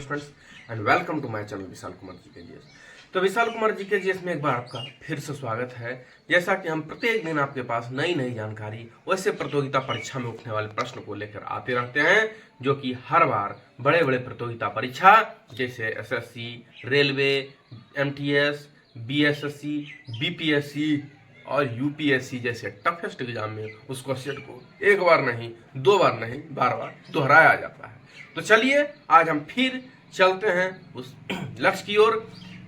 Friends and welcome to my channel Vishal Kumar ji के GS. तो विशाल कुमार जी के जीएस में एक बार आपका फिर से स्वागत है। जैसा कि हम प्रत्येक दिन आपके पास नई नई जानकारी वैसे प्रतियोगिता परीक्षा में उठने वाले प्रश्न को लेकर आते रहते हैं, जो कि हर बार बड़े बड़े प्रतियोगिता परीक्षा जैसे SSC, railway, MTS, BSSC, BPSC और यूपीएससी जैसे टफेस्ट एग्जाम में उस क्वेश्चन को एक बार नहीं, दो बार नहीं, बार बार दोहराया जाता है। तो चलिए आज हम फिर चलते हैं उस लक्ष्य की ओर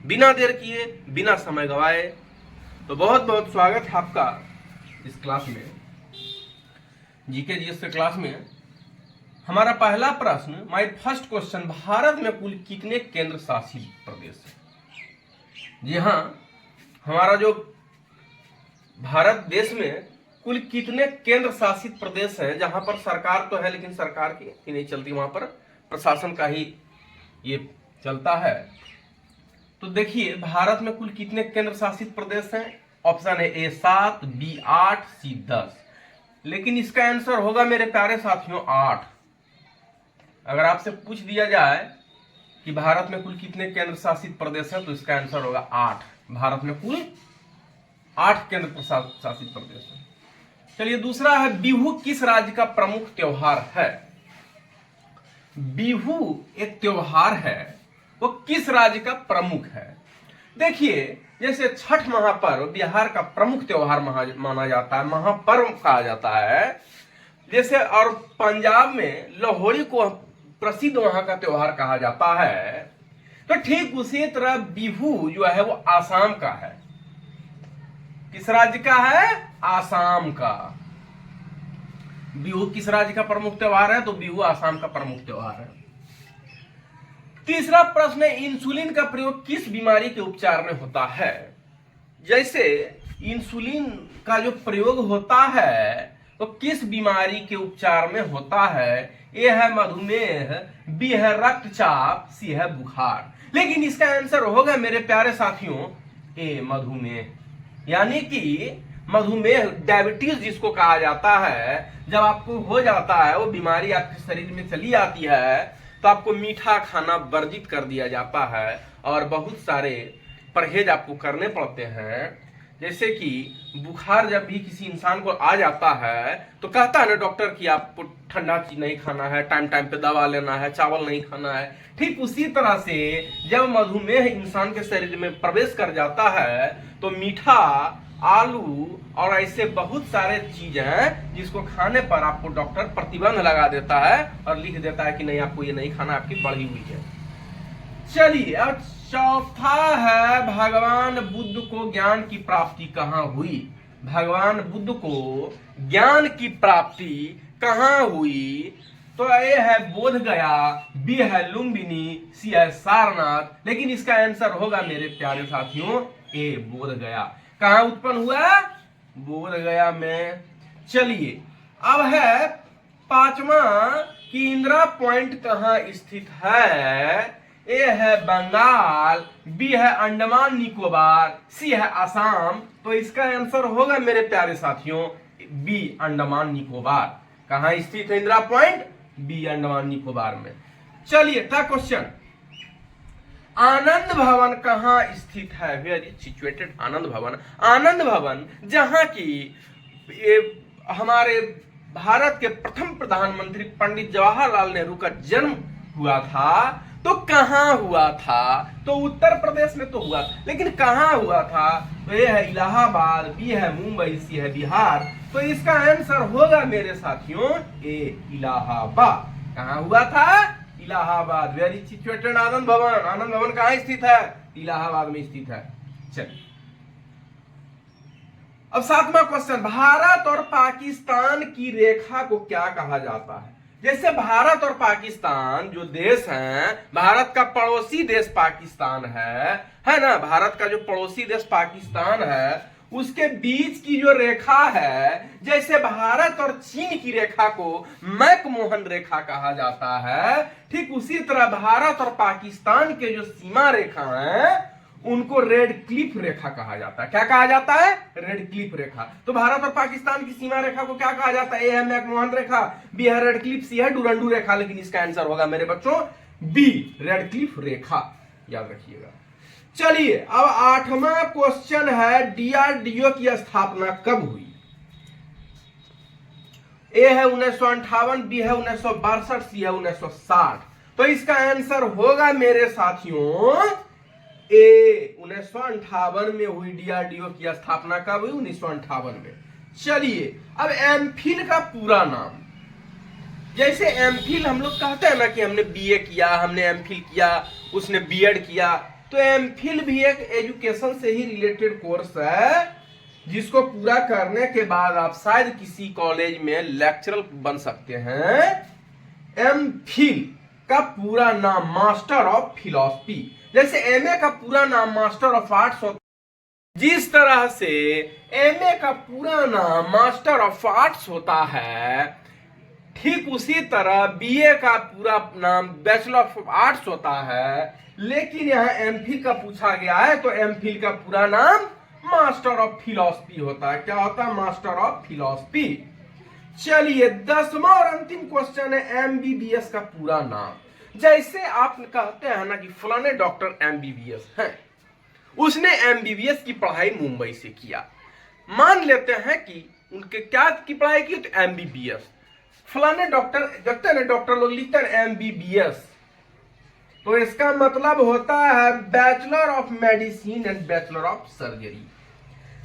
बिना देर किए, बिना समय गवाए। तो बहुत बहुत स्वागत है आपका इस क्लास में, जीके जीएस के क्लास में। हमारा पहला प्रश्न, माय फर्स्ट क्वेश्चन, भारत में कुल कितने केंद्र शासित प्रदेश है? जी हाँ, हमारा जो भारत देश में कुल कितने केंद्र शासित प्रदेश हैं, जहां पर सरकार तो है लेकिन सरकार की नहीं चलती, वहां पर प्रशासन का ही ये चलता है। तो देखिए भारत में कुल कितने केंद्र शासित प्रदेश हैं? ऑप्शन है ए 7, बी 8, सी 10। लेकिन इसका आंसर होगा मेरे प्यारे साथियों 8। अगर आपसे पूछ दिया जाए कि भारत में कुल कितने केंद्र शासित प्रदेश हैं, तो इसका आंसर होगा 8। भारत में कुल 8 केंद्र शासित प्रदेश है। चलिए दूसरा है, बिहू किस राज्य का प्रमुख त्योहार है? बिहू एक त्योहार है, वो किस राज्य का प्रमुख है? देखिए जैसे छठ महापर्व बिहार का प्रमुख त्योहार माना जाता है, महापर्व कहा जाता है जैसे, और पंजाब में लोहड़ी को प्रसिद्ध वहां का त्योहार कहा जाता है। तो ठीक उसी तरह बिहू जो है वो आसाम का है। किस राज्य का है? आसाम का। बिहू किस राज्य का प्रमुख त्योहार है? तो बिहू आसाम का प्रमुख त्योहार है। तीसरा प्रश्न है, इंसुलिन का प्रयोग किस बीमारी के उपचार में होता है? जैसे इंसुलिन का जो प्रयोग होता है तो किस बीमारी के उपचार में होता है? ए है मधुमेह, बी है रक्तचाप, सी है बुखार। लेकिन इसका आंसर होगा मेरे प्यारे साथियों ए मधुमेह। यानी कि मधुमेह, डायबिटीज जिसको कहा जाता है, जब आपको हो जाता है, वो बीमारी आपके शरीर में चली आती है, तो आपको मीठा खाना वर्जित कर दिया जाता है और बहुत सारे परहेज आपको करने पड़ते हैं। जैसे कि बुखार जब भी किसी इंसान को आ जाता है तो कहता है ना डॉक्टर कि आपको ठंडा चीज नहीं खाना है, टाइम टाइम पे दवा लेना है, चावल नहीं खाना है। ठीक उसी तरह से जब मधुमेह इंसान के शरीर में प्रवेश कर जाता है तो मीठा, आलू और ऐसे बहुत सारे चीजें जिसको खाने पर आपको डॉक्टर प्रतिबंध लगा देता है और लिख देता है कि नहीं, आपको ये नहीं खाना, आपकी बढ़ी हुई है। चलिए अब चौथा है, भगवान बुद्ध को ज्ञान की प्राप्ति कहाँ हुई? भगवान बुद्ध को ज्ञान की प्राप्ति कहाँ हुई? तो ए है बोध गया, बी है लुम्बिनी, सी है सारनाथ। लेकिन इसका आंसर होगा मेरे प्यारे साथियों ए बोध गया। कहाँ उत्पन्न हुआ? बोध गया में। चलिए अब है पांचवा कि इंदिरा पॉइंट कहाँ स्थित है? ए है बंगाल, बी है अंडमान निकोबार, सी है असम। तो इसका आंसर होगा मेरे प्यारे साथियों बी अंडमान निकोबार। कहाँ स्थित है इंदिरा पॉइंट? बी अंडमान निकोबार में। चलिए थर्ड क्वेश्चन, आनंद भवन कहाँ स्थित है? वेयर इज सिचुएटेड आनंद भवन? आनंद भवन जहां की हमारे भारत के प्रथम प्रधानमंत्री पंडित जवाहरलाल नेहरू का जन्म हुआ था, तो कहाँ हुआ था? तो उत्तर प्रदेश में तो हुआ था, लेकिन कहाँ हुआ था? तो ये है इलाहाबाद, बी है मुंबई, सी है बिहार। तो इसका आंसर होगा मेरे साथियों ए इलाहाबाद। कहाँ हुआ था? इलाहाबाद। वेयर इज सिचुएटेड आनंद भवन? आनंद भवन कहाँ स्थित है? इलाहाबाद में स्थित है। चलिए अब सातवां क्वेश्चन, भारत और पाकिस्तान की रेखा को क्या कहा जाता है? जैसे भारत और पाकिस्तान जो देश हैं, भारत का पड़ोसी देश पाकिस्तान है ना, भारत का जो पड़ोसी देश पाकिस्तान है, उसके बीच की जो रेखा है, जैसे भारत और चीन की रेखा को मैकमोहन रेखा कहा जाता है, ठीक उसी तरह भारत और पाकिस्तान के जो सीमा रेखा है उनको रेड क्लिफ रेखा कहा जाता है। क्या कहा जाता है? रेड क्लिफ रेखा। तो भारत और पाकिस्तान की सीमा रेखा को क्या कहा जाता है? ए है मैकमोहन रेखा, बी है रेड क्लिफ, सी है डुरंडू रेखा। लेकिन इसका आंसर होगा मेरे बच्चों बी रेडक्लिफ रेखा, याद रखिएगा। चलिए अब 8वां क्वेश्चन है, डीआरडीओ की स्थापना कब हुई? ए है 1958, बी है 1962, सी है 1960। तो इसका आंसर होगा मेरे साथियों ए, 1958 में हुई। डीआरडीओ की स्थापना कब हुई? 1958 में। चलिए अब एमफिल का पूरा नाम, जैसे एमफिल हम लोग कहते हैं ना कि हमने बीए किया, हमने एमफिल किया, उसने बीएड किया, तो एमफिल भी एक एजुकेशन से ही रिलेटेड कोर्स है, जिसको पूरा करने के बाद आप शायद किसी कॉलेज में लेक्चरर बन सकते हैं। एमफिल का पूरा नाम मास्टर ऑफ फिलॉसफी, जैसे एमए का पूरा नाम मास्टर ऑफ आर्ट्स होता है, जिस तरह से एमए का पूरा नाम मास्टर ऑफ आर्ट्स होता है, ठीक उसी तरह बीए का पूरा नाम बैचलर ऑफ आर्ट्स होता है। लेकिन यहाँ एमफिल का पूछा गया है, तो एमफिल का पूरा नाम मास्टर ऑफ फिलॉसफी होता है। क्या होता है? Master of philosophy. चलिए 10वां और अंतिम क्वेश्चन है, एमबीबीएस का पूरा नाम। जैसे आप कहते हैं ना कि फलाने डॉक्टर एमबीबीएस हैं, उसने एमबीबीएस की पढ़ाई मुंबई से किया, मान लेते हैं कि उनके क्या की पढ़ाई की, तो एमबीबीएस। फलाने डॉक्टर देखते हैं ना, डॉक्टर लोग लिखते हैं एमबीबीएस, तो इसका मतलब होता है bachelor of medicine and bachelor of surgery.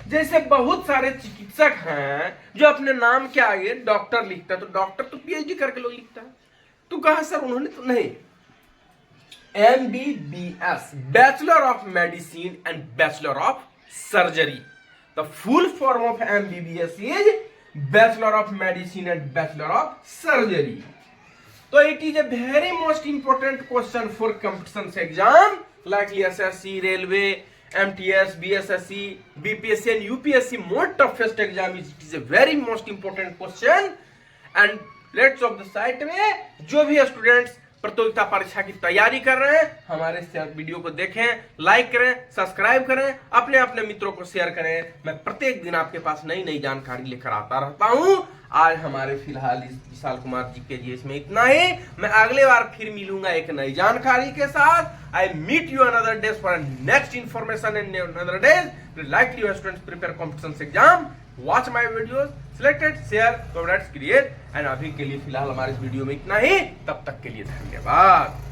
जैसे बहुत सारे चिकित्सक हैं जो अपने नाम के आगे डॉक्टर लिखता है, तो डॉक्टर तो पीएचडी करके लोग लिखता है, तो कहा सर उन्होंने तो नहीं, MBBS bachelor of medicine and bachelor of surgery. The full form of MBBS is bachelor of medicine and bachelor of surgery. तो it is a very most important question for competition exam like SSC, railway, MTS, BSSC, BPSC and UPSC. More toughest exam is, it is a very most important question. And let's of the site में जो भी students प्रतियोगिता परीक्षा की तैयारी कर रहे हैं, हमारे वीडियो को देखें, लाइक करें, सब्सक्राइब करें, अपने अपने मित्रों को शेयर करें। मैं प्रत्येक दिन आपके पास नई नई जानकारी लेकर आता रहता हूं। आज हमारे फिलहाल इस विशाल कुमार जी के जी इसमें इतना ही। मैं अगले बार फिर मिलूंगा एक नई जानकारी के साथ। I meet you another day for next information and another day. Like you students prepare competition exam, watch my videos, selected, share, favourites, create. And अभी के लिए फिलहाल हमारे इस वीडियो में इतना ही। तब तक के लिए धन्यवाद।